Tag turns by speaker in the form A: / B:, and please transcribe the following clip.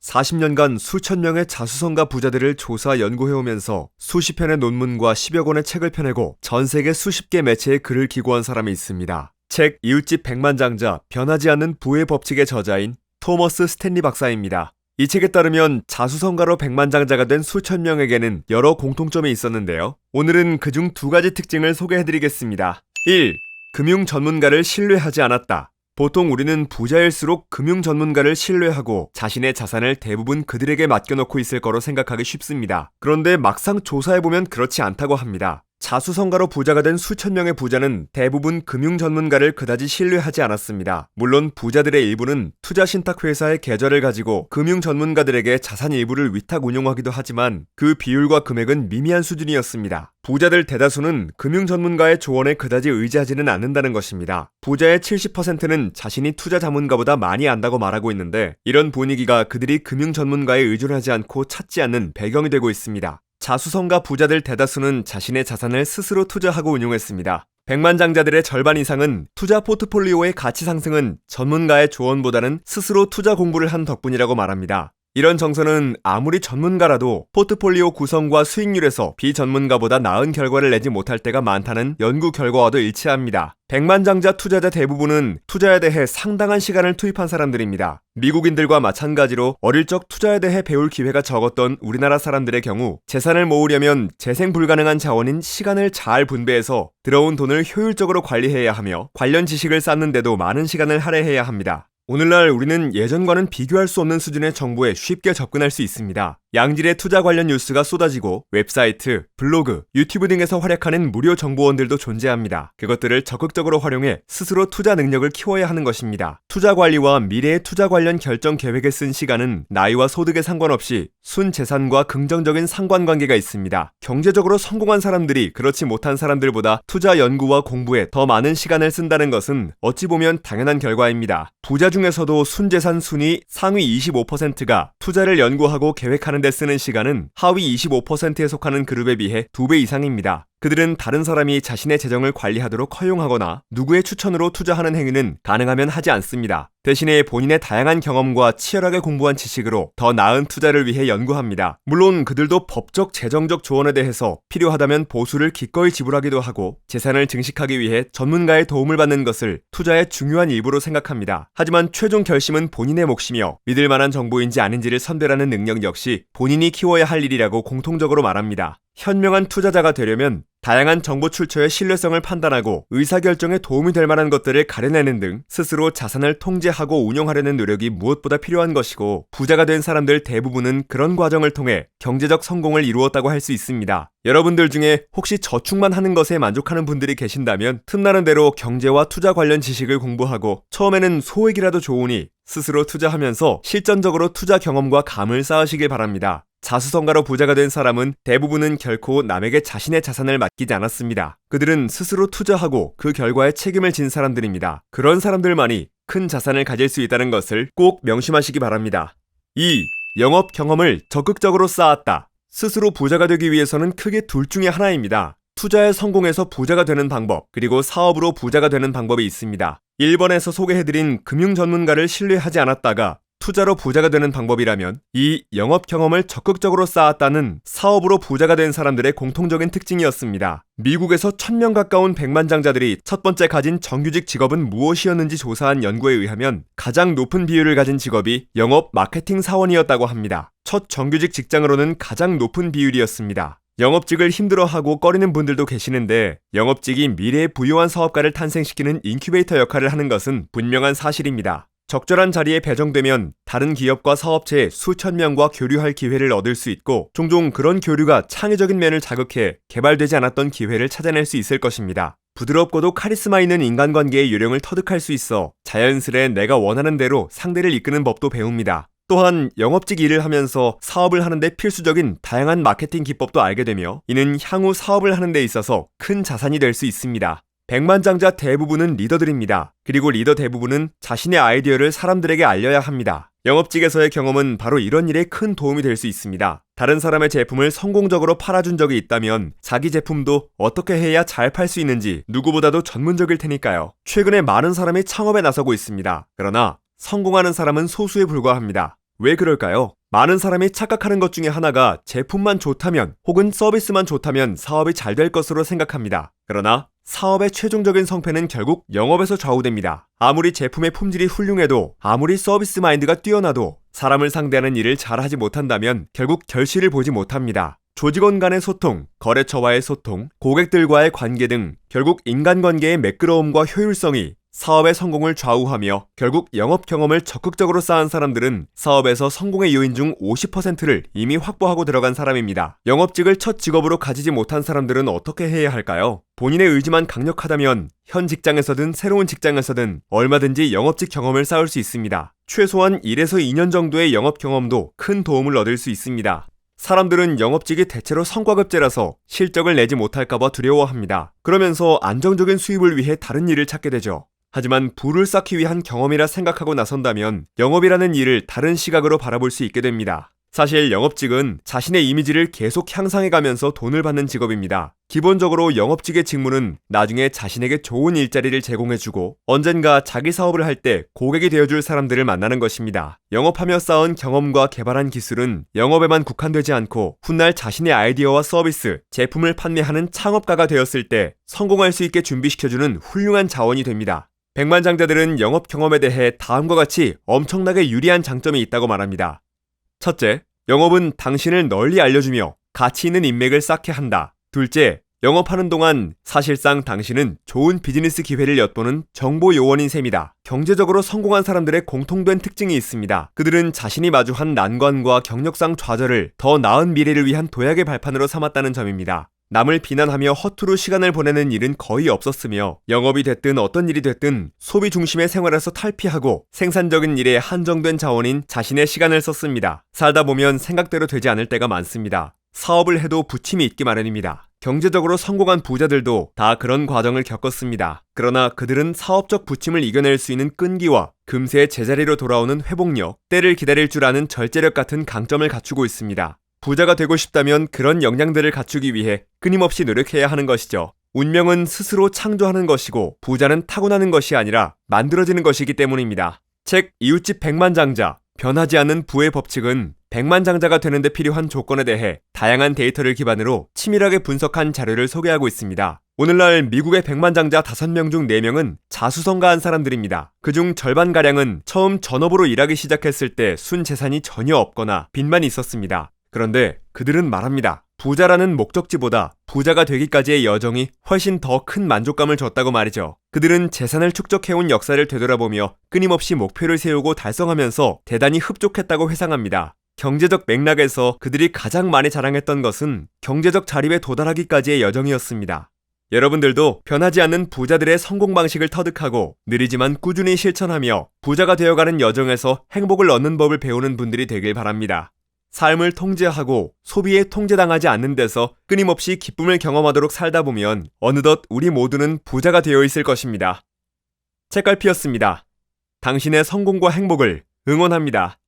A: 40년간 수천 명의 자수성가 부자들을 조사 연구해오면서 수십 편의 논문과 10여 권의 책을 펴내고 전 세계 수십 개 매체에 글을 기고한 사람이 있습니다. 책 이웃집 백만장자 변하지 않는 부의 법칙의 저자인 토머스 스탠리 박사입니다. 이 책에 따르면 자수성가로 백만장자가 된 수천 명에게는 여러 공통점이 있었는데요. 오늘은 그중 두 가지 특징을 소개해드리겠습니다. 1. 금융 전문가를 신뢰하지 않았다. 보통 우리는 부자일수록 금융 전문가를 신뢰하고 자신의 자산을 대부분 그들에게 맡겨놓고 있을 거로 생각하기 쉽습니다. 그런데 막상 조사해보면 그렇지 않다고 합니다. 자수성가로 부자가 된 수천 명의 부자는 대부분 금융 전문가를 그다지 신뢰하지 않았습니다. 물론 부자들의 일부는 투자 신탁 회사의 계좌를 가지고 금융 전문가들에게 자산 일부를 위탁 운용하기도 하지만 그 비율과 금액은 미미한 수준이었습니다. 부자들 대다수는 금융 전문가의 조언에 그다지 의지하지는 않는다는 것입니다. 부자의 70%는 자신이 투자 자문가보다 많이 안다고 말하고 있는데 이런 분위기가 그들이 금융 전문가에 의존하지 않고 찾지 않는 배경이 되고 있습니다. 자수성가 부자들 대다수는 자신의 자산을 스스로 투자하고 운용했습니다. 백만장자들의 절반 이상은 투자 포트폴리오의 가치 상승은 전문가의 조언보다는 스스로 투자 공부를 한 덕분이라고 말합니다. 이런 정서는 아무리 전문가라도 포트폴리오 구성과 수익률에서 비전문가보다 나은 결과를 내지 못할 때가 많다는 연구 결과와도 일치합니다. 백만장자 투자자 대부분은 투자에 대해 상당한 시간을 투입한 사람들입니다. 미국인들과 마찬가지로 어릴 적 투자에 대해 배울 기회가 적었던 우리나라 사람들의 경우 재산을 모으려면 재생 불가능한 자원인 시간을 잘 분배해서 들어온 돈을 효율적으로 관리해야 하며 관련 지식을 쌓는데도 많은 시간을 할애해야 합니다. 오늘날 우리는 예전과는 비교할 수 없는 수준의 정보에 쉽게 접근할 수 있습니다. 양질의 투자 관련 뉴스가 쏟아지고 웹사이트, 블로그, 유튜브 등에서 활약하는 무료 정보원들도 존재합니다. 그것들을 적극적으로 활용해 스스로 투자 능력을 키워야 하는 것입니다. 투자 관리와 미래의 투자 관련 결정 계획에 쓴 시간은 나이와 소득에 상관없이 순재산과 긍정적인 상관관계가 있습니다. 경제적으로 성공한 사람들이 그렇지 못한 사람들보다 투자 연구와 공부에 더 많은 시간을 쓴다는 것은 어찌 보면 당연한 결과입니다. 부자 중에서도 순재산 순위 상위 25%가 투자를 연구하고 계획하는 데 쓰는 시간은 하위 25%에 속하는 그룹에 비해 2배 이상입니다. 그들은 다른 사람이 자신의 재정을 관리하도록 허용하거나 누구의 추천으로 투자하는 행위는 가능하면 하지 않습니다. 대신에 본인의 다양한 경험과 치열하게 공부한 지식으로 더 나은 투자를 위해 연구합니다. 물론 그들도 법적, 재정적 조언에 대해서 필요하다면 보수를 기꺼이 지불하기도 하고 재산을 증식하기 위해 전문가의 도움을 받는 것을 투자의 중요한 일부로 생각합니다. 하지만 최종 결심은 본인의 몫이며 믿을 만한 정보인지 아닌지를 선별하는 능력 역시 본인이 키워야 할 일이라고 공통적으로 말합니다. 현명한 투자자가 되려면 다양한 정보 출처의 신뢰성을 판단하고 의사결정에 도움이 될 만한 것들을 가려내는 등 스스로 자산을 통제하고 운용하려는 노력이 무엇보다 필요한 것이고 부자가 된 사람들 대부분은 그런 과정을 통해 경제적 성공을 이루었다고 할 수 있습니다. 여러분들 중에 혹시 저축만 하는 것에 만족하는 분들이 계신다면 틈나는 대로 경제와 투자 관련 지식을 공부하고 처음에는 소액이라도 좋으니 스스로 투자하면서 실전적으로 투자 경험과 감을 쌓으시길 바랍니다. 자수성가로 부자가 된 사람은 대부분은 결코 남에게 자신의 자산을 맡기지 않았습니다. 그들은 스스로 투자하고 그 결과에 책임을 진 사람들입니다. 그런 사람들만이 큰 자산을 가질 수 있다는 것을 꼭 명심하시기 바랍니다. 2. 영업 경험을 적극적으로 쌓았다. 스스로 부자가 되기 위해서는 크게 둘 중에 하나입니다. 투자에 성공해서 부자가 되는 방법, 그리고 사업으로 부자가 되는 방법이 있습니다. 1번에서 소개해드린 금융 전문가를 신뢰하지 않았다가 투자로 부자가 되는 방법이라면 이 영업 경험을 적극적으로 쌓았다는 사업으로 부자가 된 사람들의 공통적인 특징이었습니다. 미국에서 1000명 가까운 백만장자들이 첫 번째 가진 정규직 직업은 무엇이었는지 조사한 연구에 의하면 가장 높은 비율을 가진 직업이 영업 마케팅 사원이었다고 합니다. 첫 정규직 직장으로는 가장 높은 비율이었습니다. 영업직을 힘들어하고 꺼리는 분들도 계시는데 영업직이 미래의 부유한 사업가를 탄생시키는 인큐베이터 역할을 하는 것은 분명한 사실입니다. 적절한 자리에 배정되면 다른 기업과 사업체에 수천 명과 교류할 기회를 얻을 수 있고 종종 그런 교류가 창의적인 면을 자극해 개발되지 않았던 기회를 찾아낼 수 있을 것입니다. 부드럽고도 카리스마 있는 인간관계의 요령을 터득할 수 있어 자연스레 내가 원하는 대로 상대를 이끄는 법도 배웁니다. 또한 영업직 일을 하면서 사업을 하는데 필수적인 다양한 마케팅 기법도 알게 되며 이는 향후 사업을 하는 데 있어서 큰 자산이 될 수 있습니다. 백만장자 대부분은 리더들입니다. 그리고 리더 대부분은 자신의 아이디어를 사람들에게 알려야 합니다. 영업직에서의 경험은 바로 이런 일에 큰 도움이 될 수 있습니다. 다른 사람의 제품을 성공적으로 팔아준 적이 있다면 자기 제품도 어떻게 해야 잘 팔 수 있는지 누구보다도 전문적일 테니까요. 최근에 많은 사람이 창업에 나서고 있습니다. 그러나 성공하는 사람은 소수에 불과합니다. 왜 그럴까요? 많은 사람이 착각하는 것 중에 하나가 제품만 좋다면 혹은 서비스만 좋다면 사업이 잘 될 것으로 생각합니다. 그러나 사업의 최종적인 성패는 결국 영업에서 좌우됩니다. 아무리 제품의 품질이 훌륭해도 아무리 서비스 마인드가 뛰어나도 사람을 상대하는 일을 잘하지 못한다면 결국 결실을 보지 못합니다. 조직원 간의 소통, 거래처와의 소통, 고객들과의 관계 등 결국 인간관계의 매끄러움과 효율성이 사업의 성공을 좌우하며 결국 영업 경험을 적극적으로 쌓은 사람들은 사업에서 성공의 요인 중 50%를 이미 확보하고 들어간 사람입니다. 영업직을 첫 직업으로 가지지 못한 사람들은 어떻게 해야 할까요? 본인의 의지만 강력하다면 현 직장에서든 새로운 직장에서든 얼마든지 영업직 경험을 쌓을 수 있습니다. 최소한 1에서 2년 정도의 영업 경험도 큰 도움을 얻을 수 있습니다. 사람들은 영업직이 대체로 성과급제라서 실적을 내지 못할까봐 두려워합니다. 그러면서 안정적인 수입을 위해 다른 일을 찾게 되죠. 하지만 부를 쌓기 위한 경험이라 생각하고 나선다면 영업이라는 일을 다른 시각으로 바라볼 수 있게 됩니다. 사실 영업직은 자신의 이미지를 계속 향상해가면서 돈을 받는 직업입니다. 기본적으로 영업직의 직무는 나중에 자신에게 좋은 일자리를 제공해주고 언젠가 자기 사업을 할 때 고객이 되어줄 사람들을 만나는 것입니다. 영업하며 쌓은 경험과 개발한 기술은 영업에만 국한되지 않고 훗날 자신의 아이디어와 서비스, 제품을 판매하는 창업가가 되었을 때 성공할 수 있게 준비시켜주는 훌륭한 자원이 됩니다. 백만장자들은 영업 경험에 대해 다음과 같이 엄청나게 유리한 장점이 있다고 말합니다. 첫째, 영업은 당신을 널리 알려주며 가치 있는 인맥을 쌓게 한다. 둘째, 영업하는 동안 사실상 당신은 좋은 비즈니스 기회를 엿보는 정보 요원인 셈이다. 경제적으로 성공한 사람들의 공통된 특징이 있습니다. 그들은 자신이 마주한 난관과 경력상 좌절을 더 나은 미래를 위한 도약의 발판으로 삼았다는 점입니다. 남을 비난하며 허투루 시간을 보내는 일은 거의 없었으며 영업이 됐든 어떤 일이 됐든 소비 중심의 생활에서 탈피하고 생산적인 일에 한정된 자원인 자신의 시간을 썼습니다. 살다 보면 생각대로 되지 않을 때가 많습니다. 사업을 해도 부침이 있기 마련입니다. 경제적으로 성공한 부자들도 다 그런 과정을 겪었습니다. 그러나 그들은 사업적 부침을 이겨낼 수 있는 끈기와 금세 제자리로 돌아오는 회복력, 때를 기다릴 줄 아는 절제력 같은 강점을 갖추고 있습니다. 부자가 되고 싶다면 그런 역량들을 갖추기 위해 끊임없이 노력해야 하는 것이죠. 운명은 스스로 창조하는 것이고 부자는 타고나는 것이 아니라 만들어지는 것이기 때문입니다. 책 이웃집 백만장자, 변하지 않는 부의 법칙은 백만장자가 되는 데 필요한 조건에 대해 다양한 데이터를 기반으로 치밀하게 분석한 자료를 소개하고 있습니다. 오늘날 미국의 백만장자 5명 중 4명은 자수성가한 사람들입니다. 그중 절반가량은 처음 전업으로 일하기 시작했을 때 순재산이 전혀 없거나 빚만 있었습니다. 그런데 그들은 말합니다. 부자라는 목적지보다 부자가 되기까지의 여정이 훨씬 더 큰 만족감을 줬다고 말이죠. 그들은 재산을 축적해온 역사를 되돌아보며 끊임없이 목표를 세우고 달성하면서 대단히 흡족했다고 회상합니다. 경제적 맥락에서 그들이 가장 많이 자랑했던 것은 경제적 자립에 도달하기까지의 여정이었습니다. 여러분들도 변하지 않는 부자들의 성공 방식을 터득하고 느리지만 꾸준히 실천하며 부자가 되어가는 여정에서 행복을 얻는 법을 배우는 분들이 되길 바랍니다. 삶을 통제하고 소비에 통제당하지 않는 데서 끊임없이 기쁨을 경험하도록 살다 보면 어느덧 우리 모두는 부자가 되어 있을 것입니다. 책갈피였습니다. 당신의 성공과 행복을 응원합니다.